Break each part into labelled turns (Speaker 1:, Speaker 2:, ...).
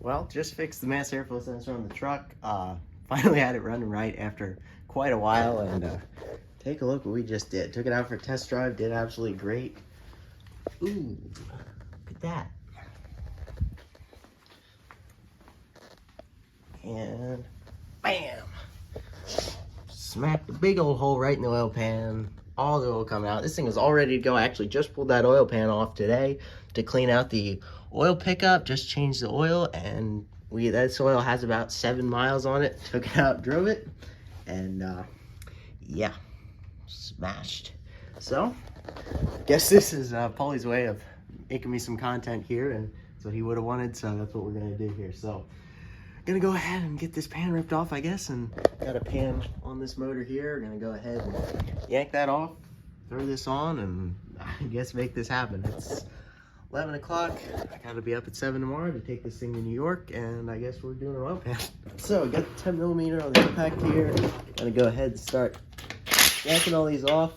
Speaker 1: Well, just fixed the mass airflow sensor on the truck. Finally had it running right after quite a while, and take a look what we just did. Took it out for a test drive, did absolutely great. Ooh, look at that. And bam! Smacked a big old hole right in the oil pan. All the oil coming out. This thing is all ready to go. I actually just pulled that oil pan off today to clean out the oil pickup. Just changed the oil, and this oil has about 7 miles on it. Took it out, drove it, and yeah, smashed. So, guess this is Poli's way of making me some content here, and that's what he would have wanted. So that's what we're gonna do here. So, gonna go ahead and get this pan ripped off, I guess, and got a pan on this motor here. Gonna go ahead and yank that off, throw this on, and I guess make this happen. It's 11 o'clock. I gotta be up at 7 tomorrow to take this thing to New York, and I guess we're doing an oil pan. So, got the 10 millimeter on the impact here. Gonna go ahead and start yanking all these off.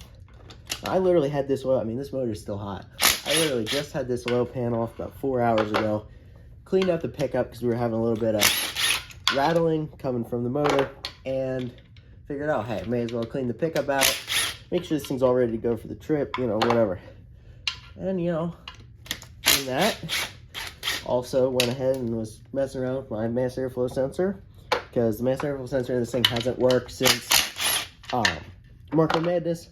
Speaker 1: I literally had this oil, I mean, this motor's still hot. I literally just had this oil pan off about 4 hours ago. Cleaned out the pickup because we were having a little bit of rattling coming from the motor, and figured out, hey, may as well clean the pickup out, make sure this thing's all ready to go for the trip, you know, whatever. And, you know, doing that, also went ahead and was messing around with my mass airflow sensor, because the mass airflow sensor in this thing hasn't worked since Marco Madness.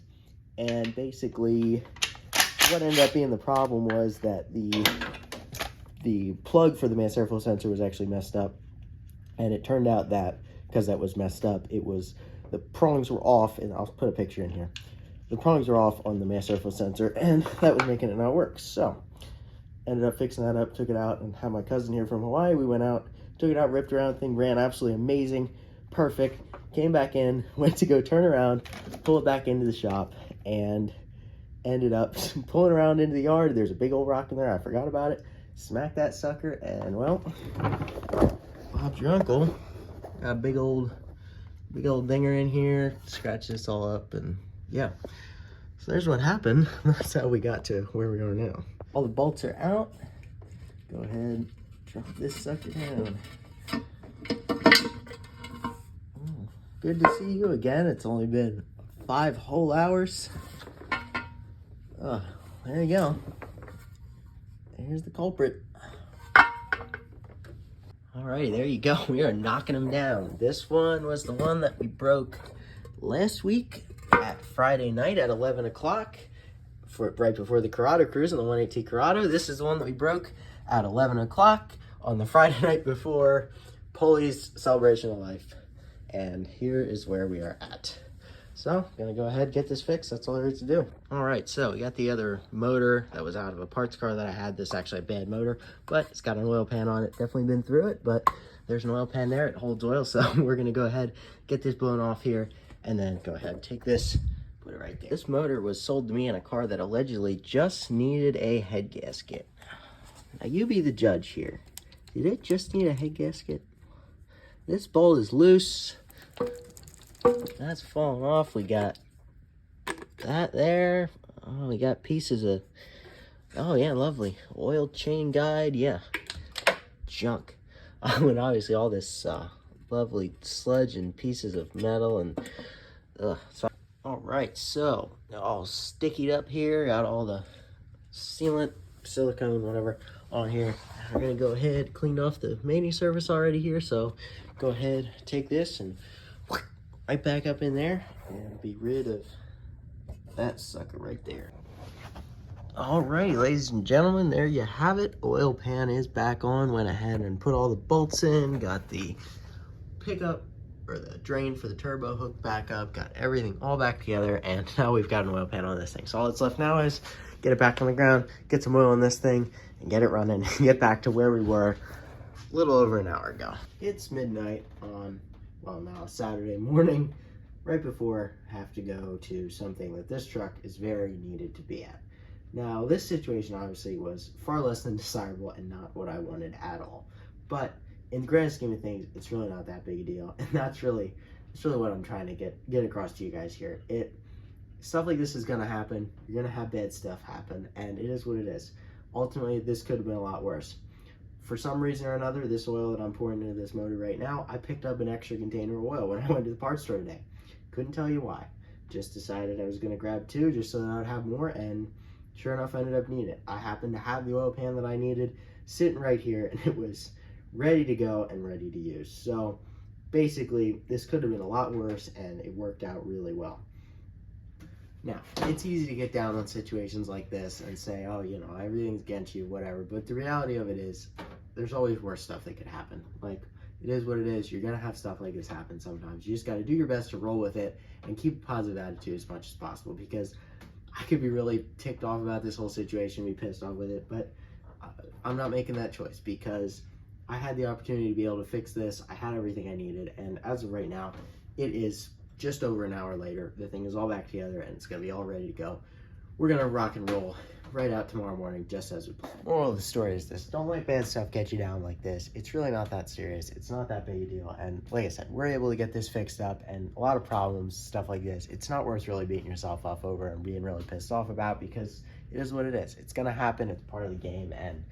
Speaker 1: And basically what ended up being the problem was that the plug for the mass airflow sensor was actually messed up. And it turned out that because that was messed up, it was, the prongs were off, and I'll put a picture in here. The prongs were off on the mass airflow sensor, and that was making it not work. So, ended up fixing that up, took it out, and had my cousin here from Hawaii. We went out, took it out, ripped around, thing ran absolutely amazing, perfect. Came back in, went to go turn around, pull it back into the shop, and ended up pulling around into the yard. There's a big old rock in there, I forgot about it. Smacked that sucker, and well, Bob's your uncle. Got a big old dinger in here. Scratch this all up, and yeah. So there's what happened. That's how we got to where we are now. All the bolts are out. Go ahead, drop this sucker down. Oh, good to see you again. It's only been 5 whole hours. Oh, there you go. Here's the culprit. Alrighty, there you go. We are knocking them down. This one was the one that we broke last week at Friday night at 11 o'clock, right before the Corrado cruise on the 1.8T Corrado. This is the one that we broke at 11 o'clock on the Friday night before Poli's celebration of life. And here is where we are at. So, gonna go ahead and get this fixed. That's all there is to do. All right, so we got the other motor that was out of a parts car that I had. This is actually a bad motor, but it's got an oil pan on it. Definitely been through it, but there's an oil pan there. It holds oil, so we're gonna go ahead, get this blown off here, and then go ahead and take this, put it right there. This motor was sold to me in a car that allegedly just needed a head gasket. Now, you be the judge here. Did it just need a head gasket? This bolt is loose. That's falling off. We got that there. Oh, we got pieces of, oh yeah, lovely. Oil chain guide, yeah. Junk. And obviously all this lovely sludge and pieces of metal and, so. All right, so all stickied up here. Got all the sealant, silicone, whatever on here. We're gonna go ahead, cleaned off the main surface already here. So go ahead, take this and right back up in there and be rid of that sucker right there. Alrighty, ladies and gentlemen, there you have it. Oil pan is back on. Went ahead and put all the bolts in, got the pickup or the drain for the turbo hooked back up, got everything all back together, and now we've got an oil pan on this thing. So all that's left now is get it back on the ground, get some oil in this thing, and get it running, and get back to where we were a little over an hour ago. It's midnight on, well, now Saturday morning, right before I have to go to something that this truck is very needed to be at. Now, this situation obviously was far less than desirable and not what I wanted at all. But in the grand scheme of things, it's really not that big a deal, and that's really what I'm trying to get across to you guys here. Stuff like this is gonna happen. You're gonna have bad stuff happen, and it is what it is. Ultimately, this could have been a lot worse. for some reason or another, this oil that I'm pouring into this motor right now, I picked up an extra container of oil when I went to the parts store today. Couldn't tell you why. Just decided I was going to grab 2 just so that I would have more, and sure enough, I ended up needing it. I happened to have the oil pan that I needed sitting right here, and it was ready to go and ready to use. So basically, this could have been a lot worse, and it worked out really well. Now, it's easy to get down on situations like this and say, oh, you know, everything's against you, whatever. But the reality of it is, there's always worse stuff that could happen. Like, it is what it is. You're going to have stuff like this happen sometimes. You just got to do your best to roll with it and keep a positive attitude as much as possible, because I could be really ticked off about this whole situation, be pissed off with it, but I'm not making that choice because I had the opportunity to be able to fix this. I had everything I needed, and as of right now, it is just over an hour later. The thing is all back together, and it's going to be all ready to go. We're going to rock and roll right out tomorrow morning, just as we planned. Moral of the story is this: don't let bad stuff get you down like this. It's really not that serious. It's not that big a deal. And like I said, we're able to get this fixed up, and a lot of problems, stuff like this, it's not worth really beating yourself up over and being really pissed off about, because it is what it is. It's going to happen. It's part of the game, and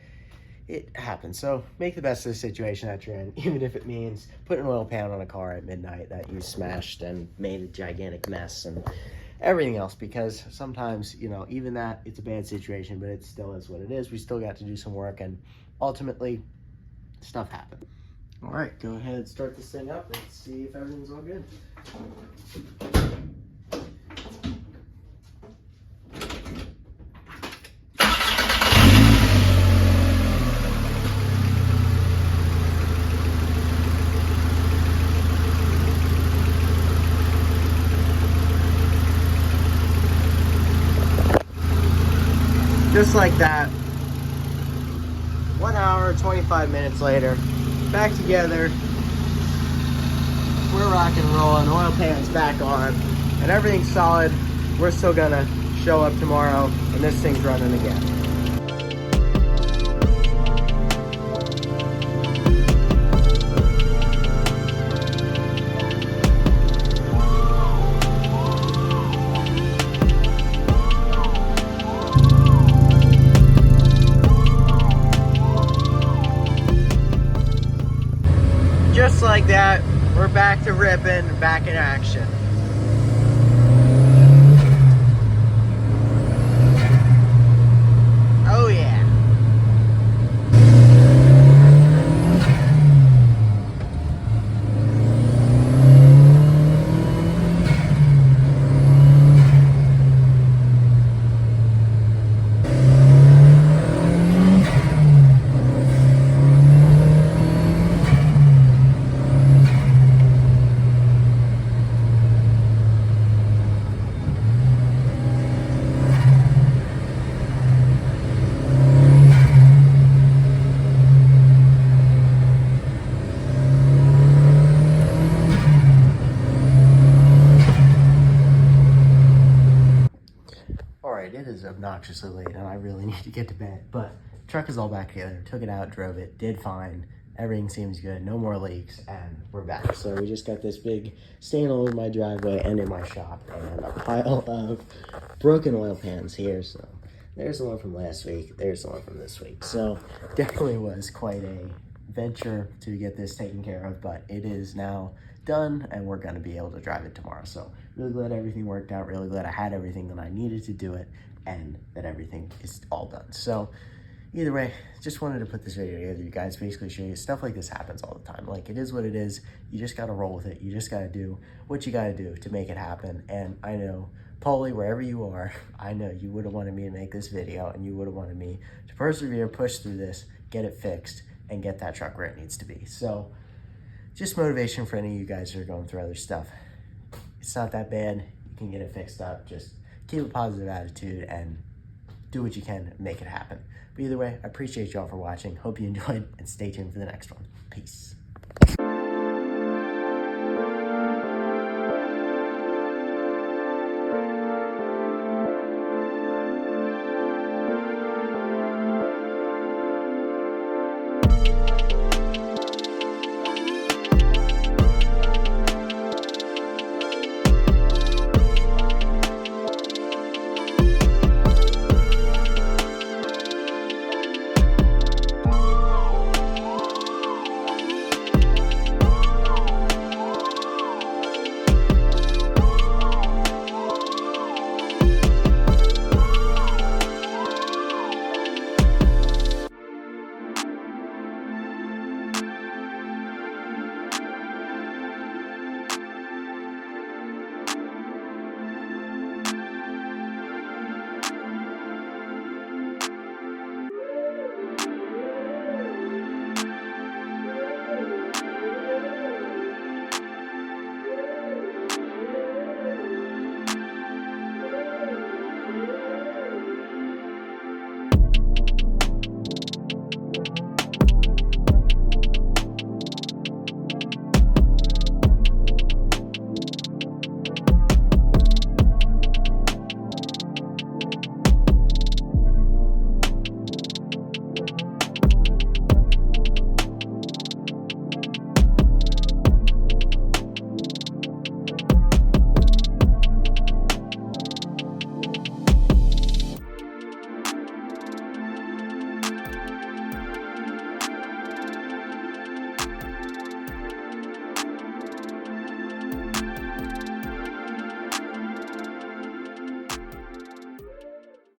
Speaker 1: it happens. So make the best of the situation that you're in, even if it means putting an oil pan on a car at midnight that you smashed and made a gigantic mess and everything else, because sometimes, you know, even that, it's a bad situation, but it still is what it is. We still got to do some work, and ultimately stuff happened. All right, go ahead and start this thing up and see if everything's all good. Just like that, 1 hour, 25 minutes later, back together, we're rock and rolling, oil pan's back on, and everything's solid. We're still gonna show up tomorrow, and this thing's running again. Just like that, we're back to ripping, back in action. Oh yeah. It is obnoxiously late, and I really need to get to bed, but truck is all back together. Took it out, drove it, did fine. Everything seems good, no more leaks, and we're back. So we just got this big stain all over my driveway and in my shop, and a pile of broken oil pans here. So there's the one from last week, there's the one from this week. So definitely was quite a venture to get this taken care of, but it is now done, and we're going to be able to drive it tomorrow. So really glad everything worked out, really glad I had everything that I needed to do it, and that everything is all done. So either way, just wanted to put this video together, you guys, basically show you stuff like this happens all the time. Like, it is what it is. You just got to roll with it. You just got to do what you got to do to make it happen. And I know, Poli, wherever you are, I know you would have wanted me to make this video, and you would have wanted me to persevere, push through this, get it fixed, and get that truck where it needs to be. So just motivation for any of you guys who are going through other stuff. It's not that bad. You can get it fixed up. Just keep a positive attitude and do what you can to make it happen. But either way, I appreciate y'all for watching. Hope you enjoyed, and stay tuned for the next one. Peace.